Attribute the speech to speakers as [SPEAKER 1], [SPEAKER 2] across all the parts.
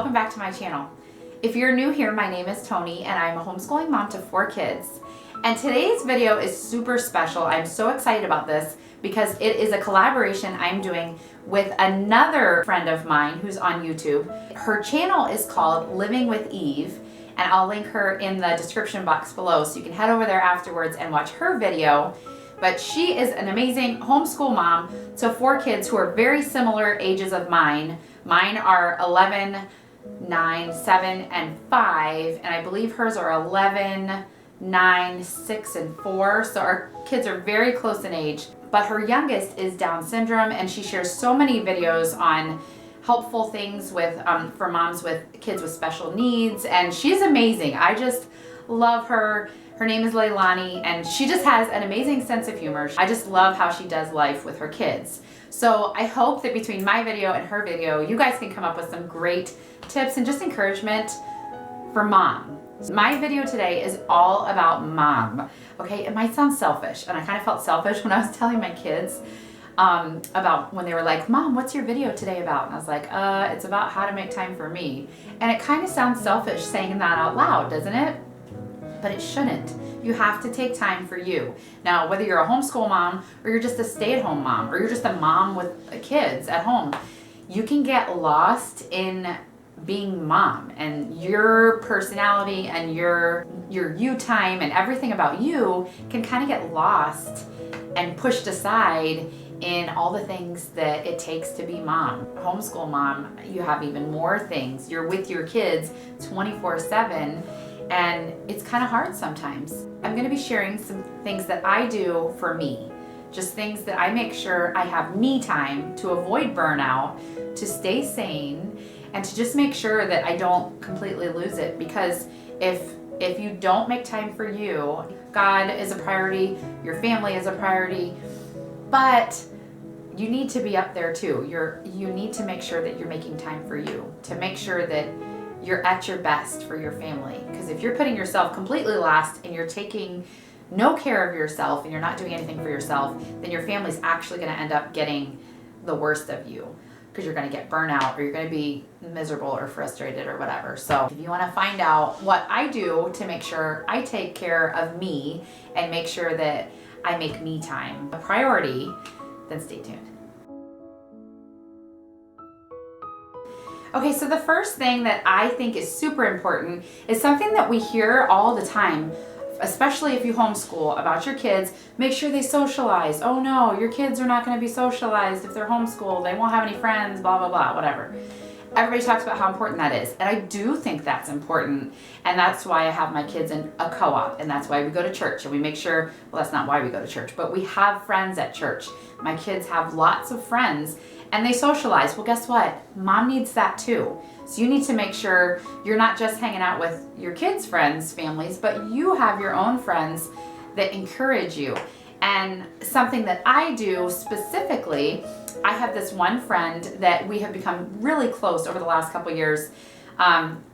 [SPEAKER 1] welcome back to my channel. If you're new here, my name is Toni and I'm a homeschooling mom to 4 kids. And today's video is super special. I'm so excited about this because it is a collaboration I'm doing with another friend of mine who's on YouTube. Her channel is called Living with Eve, and I'll link her in the description box below so you can head over there afterwards and watch her video. But she is an amazing homeschool mom to 4 kids who are very similar ages of mine. Mine are 11, 9, 7, and 5, and I believe hers are 11, 9, 6, and 4. So our kids are very close in age. But her youngest is Down syndrome, and she shares so many videos on helpful things with for moms with kids with special needs, and she's amazing. I just love her. Her name is Leilani, and she just has an amazing sense of humor. I just love how she does life with her kids. So I hope that between my video and her video, you guys can come up with some great tips and just encouragement for mom. My video today is all about mom. Okay, it might sound selfish, and I kind of felt selfish when I was telling my kids about when they were like, Mom, what's your video today about? And I was like, it's about how to make time for me. And it kind of sounds selfish saying that out loud, doesn't it? But it shouldn't. You have to take time for you. Now, whether you're a homeschool mom or you're just a stay-at-home mom or you're just a mom with kids at home, you can get lost in being mom, and your personality and your you time and everything about you can kind of get lost and pushed aside in all the things that it takes to be mom. Homeschool mom, you have even more things. You're with your kids 24/7. And it's kind of hard sometimes. I'm going to be sharing some things that I do for me. Just things that I make sure I have me time to avoid burnout, to stay sane, and to just make sure that I don't completely lose it. Because if you don't make time for you, God is a priority, your family is a priority, but you need to be up there too. You need to make sure that you're making time for you, to make sure that you're at your best for your family. Because if you're putting yourself completely last and you're taking no care of yourself and you're not doing anything for yourself, then your family's actually going to end up getting the worst of you, because you're going to get burnout or you're going to be miserable or frustrated or whatever. So if you want to find out what I do to make sure I take care of me and make sure that I make me time a priority, then stay tuned. Okay, so the first thing that I think is super important is something that we hear all the time, especially if you homeschool, about your kids. Make sure they socialize. Oh no, your kids are not going to be socialized if they're homeschooled. They won't have any friends, blah, blah, blah, whatever. Everybody talks about how important that is. And I do think that's important. And that's why I have my kids in a co-op. And that's why we go to church. And we make sure, well, that's not why we go to church, but we have friends at church. My kids have lots of friends and they socialize. Well, guess what? Mom needs that too. So you need to make sure you're not just hanging out with your kids' friends, families, but you have your own friends that encourage you. And something that I do specifically, I have this one friend that we have become really close over the last couple years.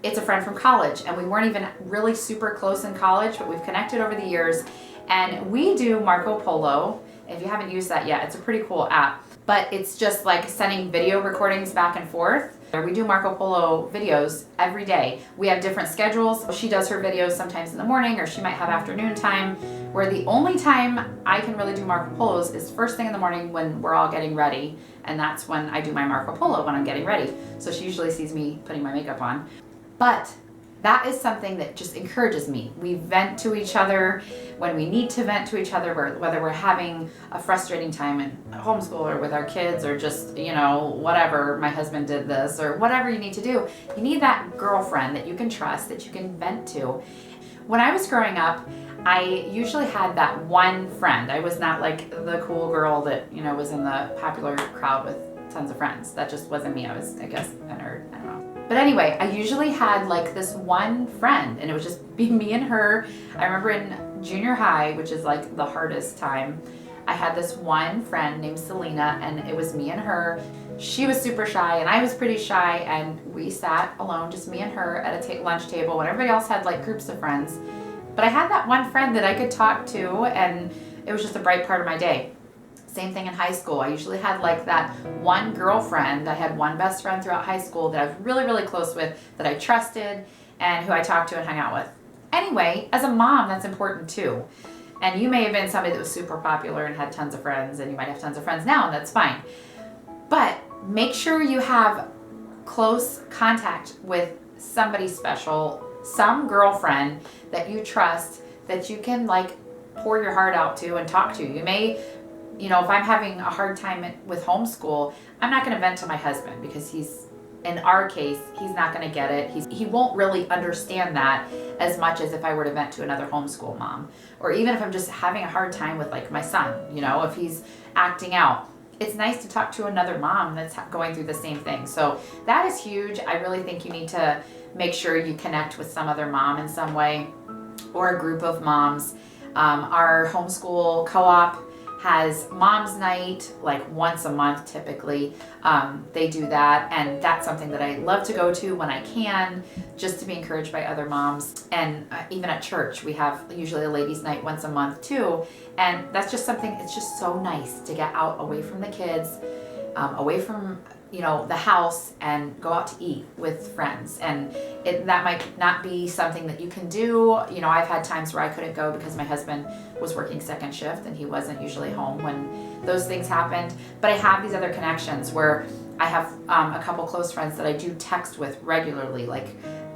[SPEAKER 1] It's a friend from college, and we weren't even really super close in college, but we've connected over the years. And we do Marco Polo. If you haven't used that yet, it's a pretty cool app. But it's just like sending video recordings back and forth. We do Marco Polo videos every day. We have different schedules. She does her videos sometimes in the morning, or she might have afternoon time, where the only time I can really do Marco Polos is first thing in the morning when we're all getting ready. And that's when I do my Marco Polo, when I'm getting ready. So she usually sees me putting my makeup on. But that is something that just encourages me. We vent to each other when we need to vent to each other, whether we're having a frustrating time in homeschool or with our kids, or just, you know, whatever, my husband did this, or whatever you need to do. You need that girlfriend that you can trust, that you can vent to. When I was growing up, I usually had that one friend. I was not like the cool girl that, you know, was in the popular crowd with tons of friends. That just wasn't me. I was, I guess, a nerd. I don't know. But anyway, I usually had like this one friend, and it would just be me and her. I remember in junior high, which is like the hardest time, I had this one friend named Selena, and it was me and her. She was super shy and I was pretty shy, and we sat alone, just me and her, at a lunch table when everybody else had like groups of friends. But I had that one friend that I could talk to, and it was just a bright part of my day. Same thing in high school. I usually had like that one girlfriend. I had one best friend throughout high school that I was really, really close with, that I trusted, and who I talked to and hung out with. Anyway, as a mom, that's important too. And you may have been somebody that was super popular and had tons of friends, and you might have tons of friends now, and that's fine. But make sure you have close contact with somebody special, some girlfriend that you trust, that you can like pour your heart out to and talk to. You may, if I'm having a hard time with homeschool, I'm not going to vent to my husband, because in our case, he's not going to get it. He won't really understand that as much as if I were to vent to another homeschool mom. Or even if I'm just having a hard time with like my son, if he's acting out. It's nice to talk to another mom that's going through the same thing. So that is huge. I really think you need to make sure you connect with some other mom in some way, or a group of moms. Our homeschool co-op has mom's night like once a month typically. They do that, and that's something that I love to go to when I can, just to be encouraged by other moms. And even at church, we have usually a ladies' night once a month too, and that's just something, it's just so nice to get out away from the kids, away from the house, and go out to eat with friends. And that might not be something that you can do. I've had times where I couldn't go because my husband was working second shift and he wasn't usually home when those things happened. But I have these other connections where I have a couple close friends that I do text with regularly, like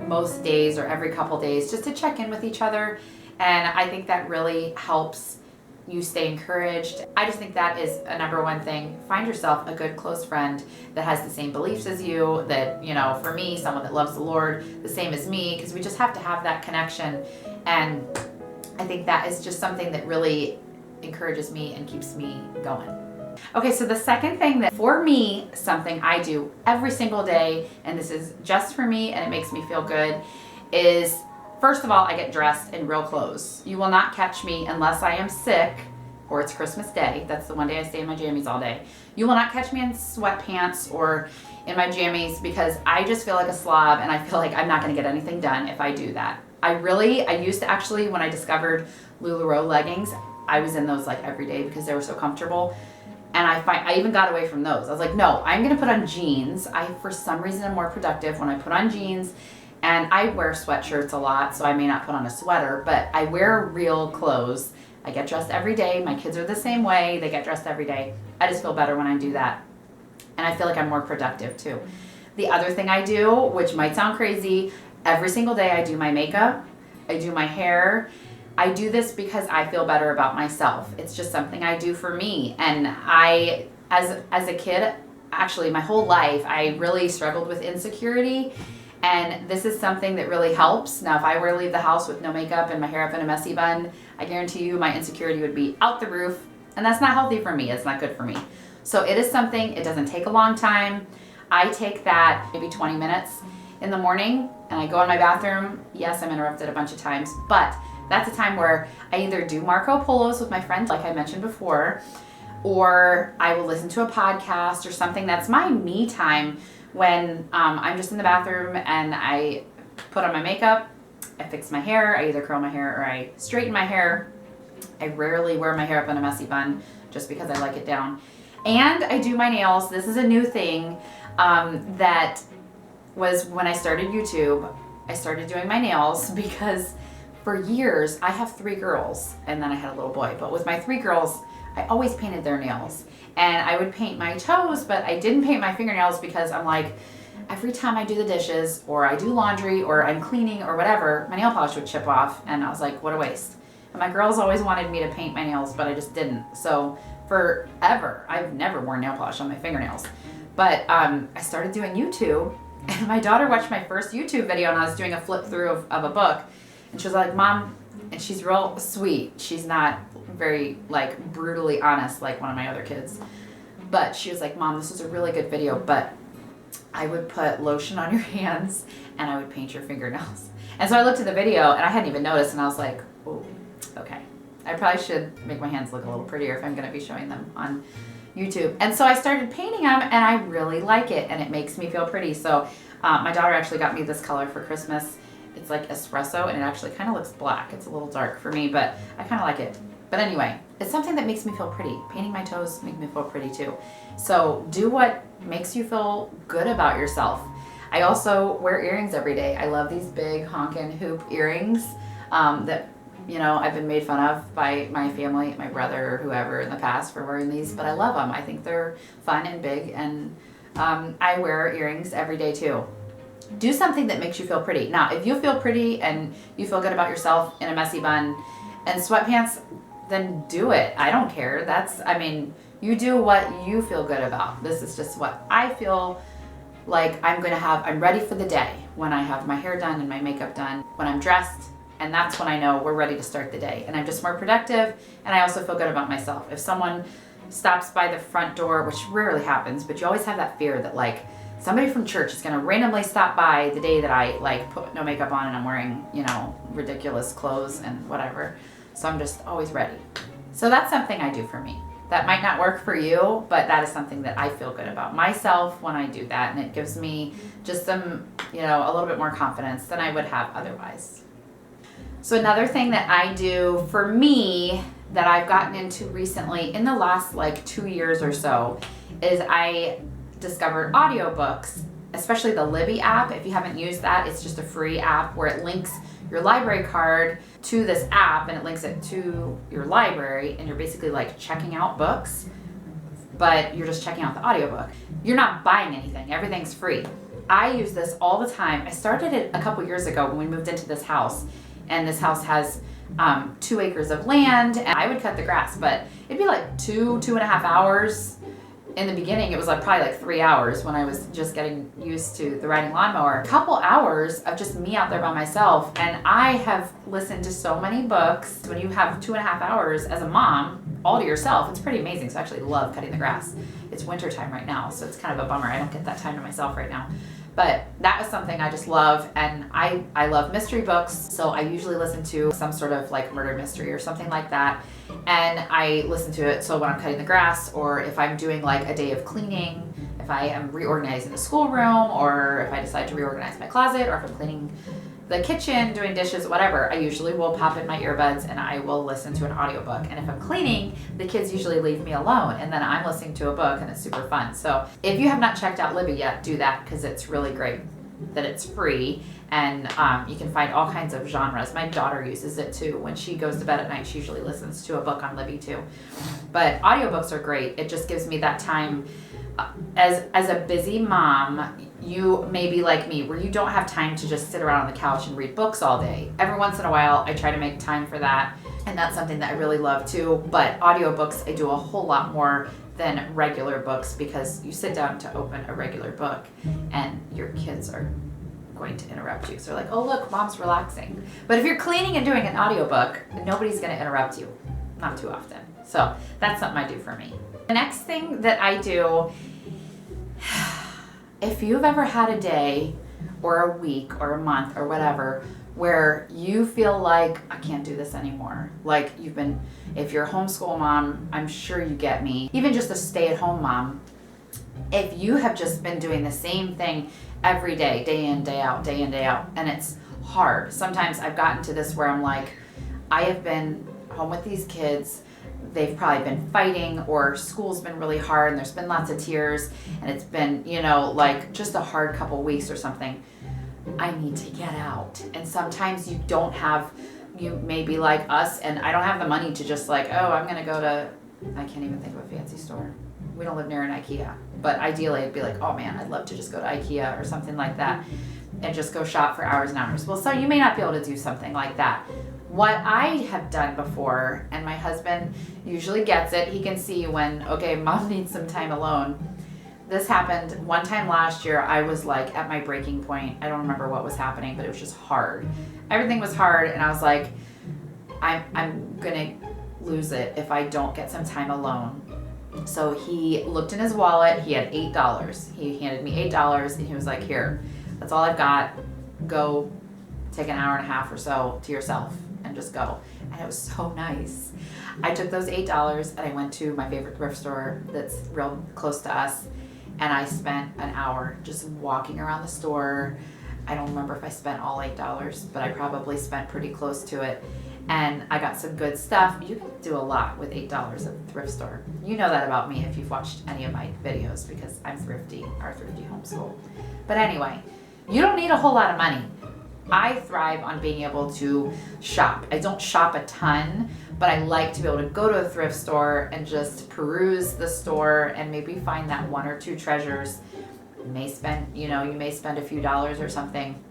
[SPEAKER 1] most days or every couple days, just to check in with each other. And I think that really helps you stay encouraged. I just think that is a number one thing. Find yourself a good close friend that has the same beliefs as you, that, for me, someone that loves the Lord the same as me, because we just have to have that connection. And I think that is just something that really encourages me and keeps me going. Okay, so the second thing that for me, something I do every single day, and this is just for me and it makes me feel good, is first of all, I get dressed in real clothes. You will not catch me unless I am sick or it's Christmas Day. That's the one day I stay in my jammies all day. You will not catch me in sweatpants or in my jammies, because I just feel like a slob, and I feel like I'm not going to get anything done if I do that. I used to actually, when I discovered LuLaRoe leggings, I was in those like every day because they were so comfortable. And I even got away from those. I was like, no, I'm going to put on jeans. For some reason, I'm more productive when I put on jeans. And I wear sweatshirts a lot, so I may not put on a sweater, but I wear real clothes. I get dressed every day. My kids are the same way. They get dressed every day. I just feel better when I do that. And I feel like I'm more productive too. The other thing I do, which might sound crazy, every single day I do my makeup. I do my hair. I do this because I feel better about myself. It's just something I do for me. And as a kid, actually my whole life, I really struggled with insecurity. And this is something that really helps. Now, if I were to leave the house with no makeup and my hair up in a messy bun, I guarantee you my insecurity would be out the roof. And that's not healthy for me. It's not good for me. So it is something, it doesn't take a long time. I take that maybe 20 minutes in the morning, and I go in my bathroom. Yes, I'm interrupted a bunch of times, but that's a time where I either do Marco Polos with my friend, like I mentioned before, or I will listen to a podcast or something. That's my me time, when I'm just in the bathroom and I put on my makeup, I fix my hair, I either curl my hair or I straighten my hair. I rarely wear my hair up in a messy bun just because I like it down. And I do my nails. This is a new thing that was when I started YouTube. I started doing my nails because for years, I have 3 girls and then I had a little boy. But with my 3 girls, I always painted their nails. And I would paint my toes, but I didn't paint my fingernails because I'm like, every time I do the dishes or I do laundry or I'm cleaning or whatever, my nail polish would chip off. And I was like, what a waste. And my girls always wanted me to paint my nails, but I just didn't. So forever, I've never worn nail polish on my fingernails. But I started doing YouTube, and my daughter watched my first YouTube video, and I was doing a flip through of a book. And she was like, Mom, and she's real sweet. She's not very like brutally honest like one of my other kids. But she was like, Mom, this is a really good video, but I would put lotion on your hands and I would paint your fingernails. And so I looked at the video and I hadn't even noticed, and I was like, oh, okay. I probably should make my hands look a little prettier if I'm going to be showing them on YouTube. And so I started painting them, and I really like it, and it makes me feel pretty. So my daughter actually got me this color for Christmas. It's like espresso, and it actually kind of looks black. It's a little dark for me, but I kind of like it. But anyway, it's something that makes me feel pretty. Painting my toes makes me feel pretty too. So do what makes you feel good about yourself. I also wear earrings every day. I love these big honkin' hoop earrings that, I've been made fun of by my family, my brother or whoever in the past for wearing these, but I love them. I think they're fun and big, and I wear earrings every day too. Do something that makes you feel pretty. Now, if you feel pretty and you feel good about yourself in a messy bun and sweatpants, then do it. I don't care. You do what you feel good about. This is just what I feel like I'm ready for the day when I have my hair done and my makeup done, when I'm dressed, and that's when I know we're ready to start the day. And I'm just more productive, and I also feel good about myself. If someone stops by the front door, which rarely happens, but you always have that fear that somebody from church is gonna randomly stop by the day that I put no makeup on and I'm wearing, ridiculous clothes and whatever. So I'm just always ready. So that's something I do for me. That might not work for you, but that is something that I feel good about myself when I do that. And it gives me just some, a little bit more confidence than I would have otherwise. So another thing that I do for me that I've gotten into recently in the last 2 years or so is I discovered audiobooks, especially the Libby app. If you haven't used that, it's just a free app where it links your library card to this app and it links it to your library, and you're basically checking out books, but you're just checking out the audiobook. You're not buying anything. Everything's free. I use this all the time. I started it a couple years ago when we moved into this house, and this house has 2 acres of land, and I would cut the grass, but it'd be 2.5 hours. In the beginning, it was probably 3 hours when I was just getting used to the riding lawnmower. A couple hours of just me out there by myself, and I have listened to so many books. When you have 2.5 hours as a mom, all to yourself, it's pretty amazing. So I actually love cutting the grass. It's winter time right now, so it's kind of a bummer. I don't get that time to myself right now. But that was something I just love, and I love mystery books, so I usually listen to some sort of murder mystery or something like that, and I listen to it so when I'm cutting the grass, or if I'm doing a day of cleaning, if I am reorganizing the schoolroom, or if I decide to reorganize my closet, or if I'm cleaning the kitchen, doing dishes, whatever, I usually will pop in my earbuds and I will listen to an audiobook. And if I'm cleaning, the kids usually leave me alone, and then I'm listening to a book, and it's super fun. So if you have not checked out Libby yet, do that, because it's really great that it's free, and you can find all kinds of genres. My daughter uses it too. When she goes to bed at night, she usually listens to a book on Libby too. But audiobooks are great. It just gives me that time. As a busy mom, you may be like me, where you don't have time to just sit around on the couch and read books all day. Every once in a while, I try to make time for that, and that's something that I really love too. But audiobooks, I do a whole lot more than regular books, because you sit down to open a regular book and your kids are going to interrupt you. So they're oh look, mom's relaxing. But if you're cleaning and doing an audiobook, nobody's going to interrupt you. Not too often. So that's something I do for me. The next thing that I do, if you've ever had a day or a week or a month or whatever where you feel I can't do this anymore, if you're a homeschool mom, I'm sure you get me, even just a stay-at-home mom, if you have just been doing the same thing every day, day in, day out, and it's hard. Sometimes I've gotten to this where I'm I have been home with these kids, they've probably been fighting, or school's been really hard and there's been lots of tears, and it's been, just a hard couple weeks or something. I need to get out. And sometimes you may be like us, and I don't have the money to just I'm going to go to, I can't even think of a fancy store. We don't live near an IKEA, but ideally I'd be oh man, I'd love to just go to IKEA or something like that and just go shop for hours and hours. Well, so you may not be able to do something like that. What I have done before, and my husband usually gets it, he can see when, okay, mom needs some time alone. This happened one time last year. I was at my breaking point. I don't remember what was happening, but it was just hard. Everything was hard, and I was I'm gonna lose it if I don't get some time alone. So he looked in his wallet. He had $8. He handed me $8, and he was here, that's all I've got. Go take an hour and a half or so to yourself and just go. And it was so nice. I took those $8 and I went to my favorite thrift store that's real close to us, and I spent an hour just walking around the store. I don't remember if I spent all $8, but I probably spent pretty close to it. and I got some good stuff. You can do a lot with $8 at the thrift store. You know that about me if you've watched any of my videos, because I'm thrifty, our thrifty homeschool. But anyway, you don't need a whole lot of money. I thrive on being able to shop. I don't shop a ton, but I like to be able to go to a thrift store and just peruse the store and maybe find that one or two treasures. You may spend a few dollars or something.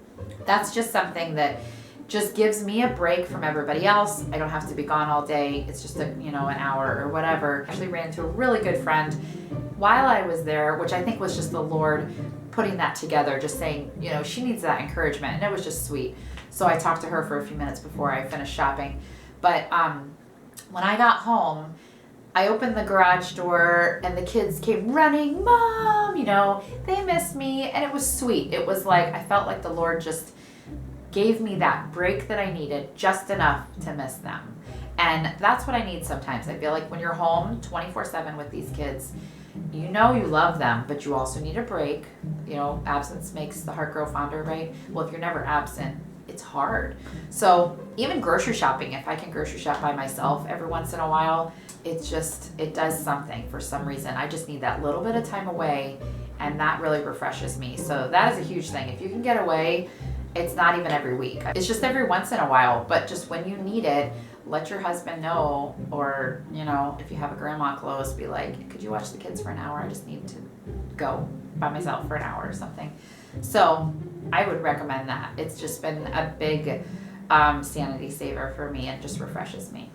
[SPEAKER 1] That's just something that just gives me a break from everybody else. I don't have to be gone all day. It's just an hour or whatever. I actually ran into a really good friend while I was there, which I think was just the Lord putting that together, just saying, she needs that encouragement, and it was just sweet. So I talked to her for a few minutes before I finished shopping. But when I got home, I opened the garage door and the kids came running, Mom, they missed me, and it was sweet. It was like, I felt like the Lord just gave me that break that I needed, just enough to miss them. And that's what I need sometimes. I feel like when you're home 24/7 with these kids, you love them, but you also need a break. Absence makes the heart grow fonder, right? Well, if you're never absent, it's hard. So even grocery shopping, if I can grocery shop by myself every once in a while, it does something for some reason. I just need that little bit of time away, and that really refreshes me. So that is a huge thing. If you can get away, it's not even every week. It's just every once in a while, but just when you need it, let your husband know, or, if you have a grandma close, be like, could you watch the kids for an hour? I just need to go by myself for an hour or something. So I would recommend that. It's just been a big sanity saver for me, and just refreshes me.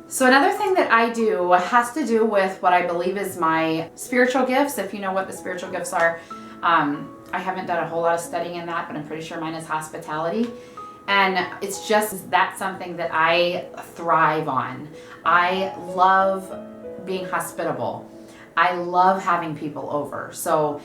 [SPEAKER 1] So another thing that I do has to do with what I believe is my spiritual gifts. If you know what the spiritual gifts are, I haven't done a whole lot of studying in that, but I'm pretty sure mine is hospitality. And it's just, that's something that I thrive on. I love being hospitable. I love having people over. So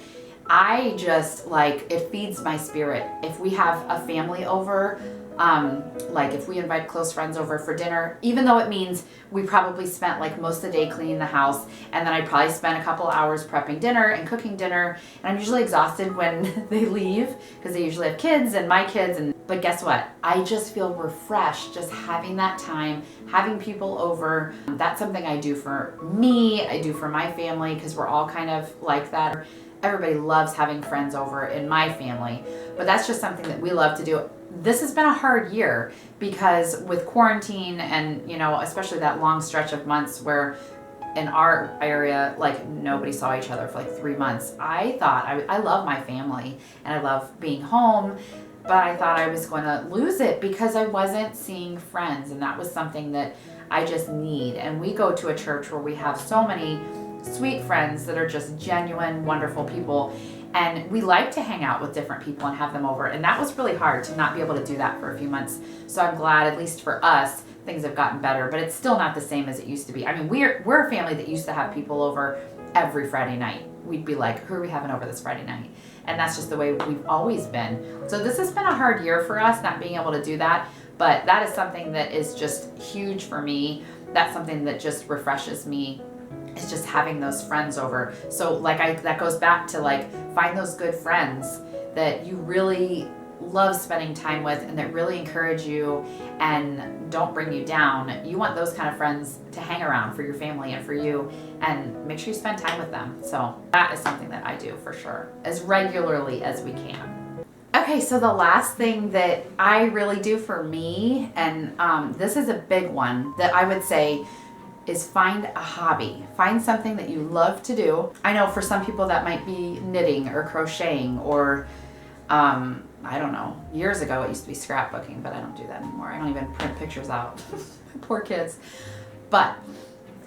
[SPEAKER 1] I just it feeds my spirit. If we have a family over, if we invite close friends over for dinner, even though it means we probably spent most of the day cleaning the house, and then I probably spent a couple hours prepping dinner and cooking dinner, and I'm usually exhausted when they leave, because they usually have kids and my kids, but guess what? I just feel refreshed just having that time, having people over. That's something I do for me, I do for my family, because we're all kind of like that. Everybody loves having friends over in my family, but that's just something that we love to do. This has been a hard year because with quarantine and, especially that long stretch of months where in our area, nobody saw each other for 3 months. I thought, I love my family and I love being home, but I thought I was going to lose it because I wasn't seeing friends, and that was something that I just need. And we go to a church where we have so many sweet friends that are just genuine, wonderful people. And we like to hang out with different people and have them over. And that was really hard to not be able to do that for a few months. So I'm glad, at least for us, things have gotten better, but it's still not the same as it used to be. I mean, we're a family that used to have people over every Friday night. We'd be like, who are we having over this Friday night? And that's just the way we've always been. So this has been a hard year for us, not being able to do that. But that is something that is just huge for me. That's something that just refreshes me. It's just having those friends over. So that goes back to find those good friends that you really love spending time with and that really encourage you and don't bring you down. You want those kind of friends to hang around for your family and for you, and make sure you spend time with them. So that is something that I do for sure, as regularly as we can. Okay, so the last thing that I really do for me, and this is a big one that I would say, is find a hobby. Find something that you love to do. I know for some people that might be knitting or crocheting or, I don't know, years ago it used to be scrapbooking, but I don't do that anymore. I don't even print pictures out. Poor kids. But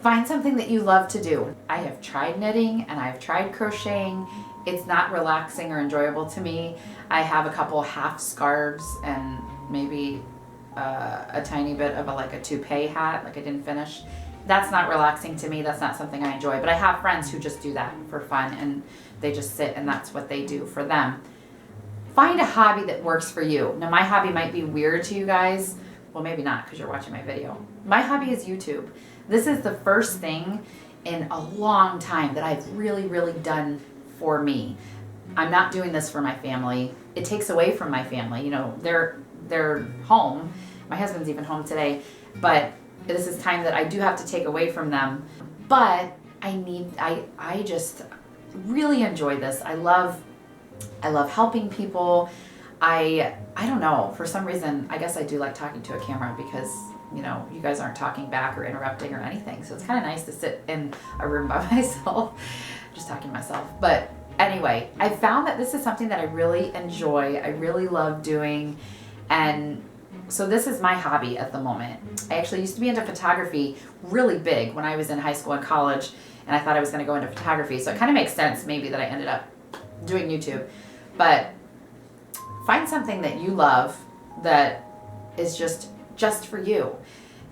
[SPEAKER 1] find something that you love to do. I have tried knitting and I've tried crocheting. It's not relaxing or enjoyable to me. I have a couple half scarves and maybe a tiny bit of a toupee hat, I didn't finish. That's not relaxing to me. That's not something I enjoy. But I have friends who just do that for fun, and they just sit and that's what they do for them. Find a hobby that works for you. Now, my hobby might be weird to you guys. Well, maybe not, because you're watching my video. My hobby is YouTube. This is the first thing in a long time that I've really, really done for me. I'm not doing this for my family. It takes away from my family. They're home My husband's even home today, but this is time that I do have to take away from them. But I just really enjoy this. I love helping people. I don't know, for some reason, I guess I do like talking to a camera because, you know, you guys aren't talking back or interrupting or anything. So it's kind of nice to sit in a room by myself, just talking to myself. But anyway, I found that this is something that I really enjoy. I really love doing. And so this is my hobby at the moment. I actually used to be into photography really big when I was in high school and college, and I thought I was going to go into photography. So it kind of makes sense maybe that I ended up doing YouTube. But find something that you love that is just for you.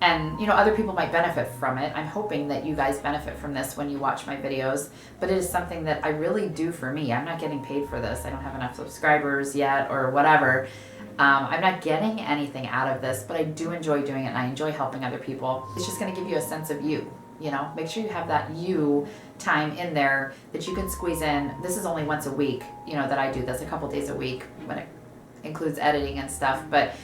[SPEAKER 1] And, you know, other people might benefit from it. I'm hoping that you guys benefit from this when you watch my videos, but it is something that I really do for me. I'm not getting paid for this. I don't have enough subscribers yet or whatever. I'm not getting anything out of this, but I do enjoy doing it, and I enjoy helping other people. It's just going to give you a sense of you, you know. Make sure you have that you time in there that you can squeeze in. This is only once a week, you know, that I do this, a couple days a week when it includes editing and stuff. But,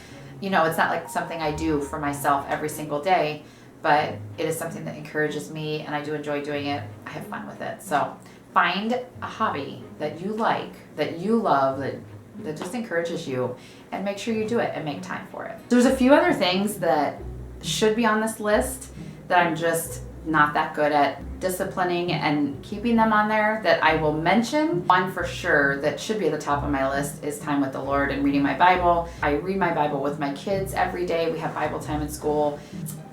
[SPEAKER 1] you know, it's not like something I do for myself every single day, but it is something that encourages me, and I do enjoy doing it. I have fun with it. So find a hobby that you like, that you love, that just encourages you, and make sure you do it and make time for it. There's a few other things that should be on this list that I'm just not that good at disciplining and keeping them on there that I will mention. One for sure that should be at the top of my list is time with the Lord and reading my Bible. I read my Bible with my kids every day. We have Bible time in school,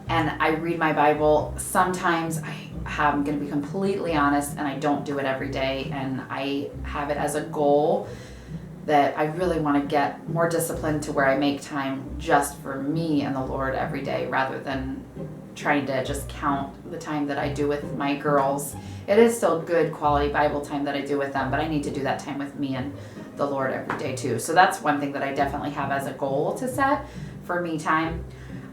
[SPEAKER 1] and I read my Bible. Sometimes I'm going to be completely honest, and I don't do it every day, and I have it as a goal that I really want to get more disciplined to where I make time just for me and the Lord every day, rather than trying to just count the time that I do with my girls. It is still good quality Bible time that I do with them, but I need to do that time with me and the Lord every day too. So that's one thing that I definitely have as a goal to set for me time.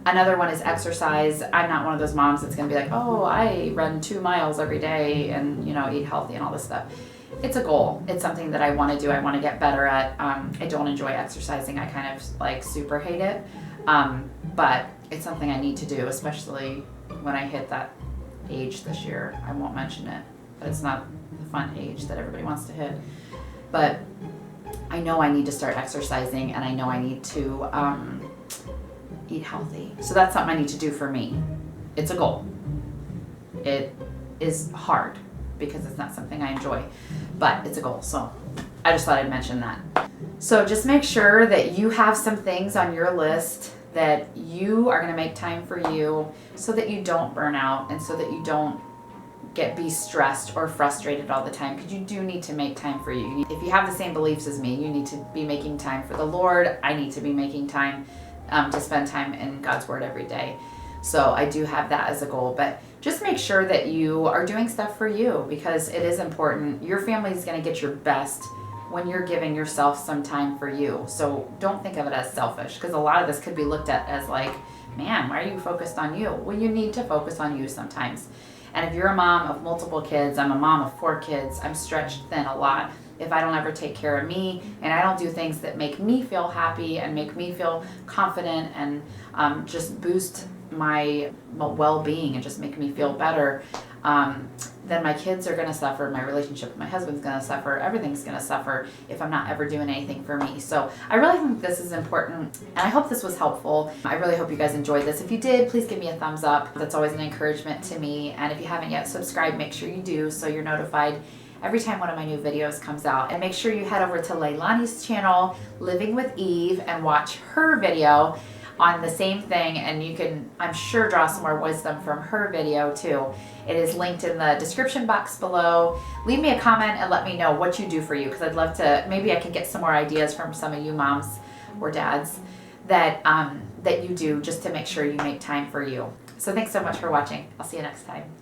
[SPEAKER 1] Another one is exercise. I'm not one of those moms that's going to be like, oh, I run 2 miles every day and, you know, eat healthy and all this stuff. It's a goal. It's something that I want to do. I want to get better at. I don't enjoy exercising. I kind of like super hate it. But it's something I need to do, especially when I hit that age this year. I won't mention it, but it's not the fun age that everybody wants to hit. But I know I need to start exercising, and I know I need to eat healthy. So that's something I need to do for me. It's a goal. It is hard because it's not something I enjoy, but it's a goal. So I just thought I'd mention that. So just make sure that you have some things on your list that you are going to make time for you, so that you don't burn out, and so that you don't be stressed or frustrated all the time, because you do need to make time for you. If you have the same beliefs as me, you need to be making time for the Lord. I need to be making time to spend time in God's Word every day. So I do have that as a goal, but just make sure that you are doing stuff for you, because it is important. Your family is going to get your best when you're giving yourself some time for you. So don't think of it as selfish, because a lot of this could be looked at as like, man, why are you focused on you? Well, you need to focus on you sometimes. And if you're a mom of multiple kids, I'm a mom of 4 kids, I'm stretched thin a lot. If I don't ever take care of me, and I don't do things that make me feel happy and make me feel confident and just boost my well-being and just make me feel better, then my kids are going to suffer, my relationship with my husband's going to suffer, everything's going to suffer if I'm not ever doing anything for me. So I really think this is important, and I hope this was helpful. I really hope you guys enjoyed this. If you did, please give me a thumbs up. That's always an encouragement to me. And if you haven't yet subscribed, make sure you do, so you're notified every time one of my new videos comes out. And make sure you head over to Leilani's channel, Living with Eve, and watch her video on the same thing, and you can, I'm sure, draw some more wisdom from her video too. It is linked in the description box below. Leave me a comment and let me know what you do for you, because I'd love to, maybe I can get some more ideas from some of you moms or dads that that you do, just to make sure you make time for you. So thanks so much for watching. I'll see you next time.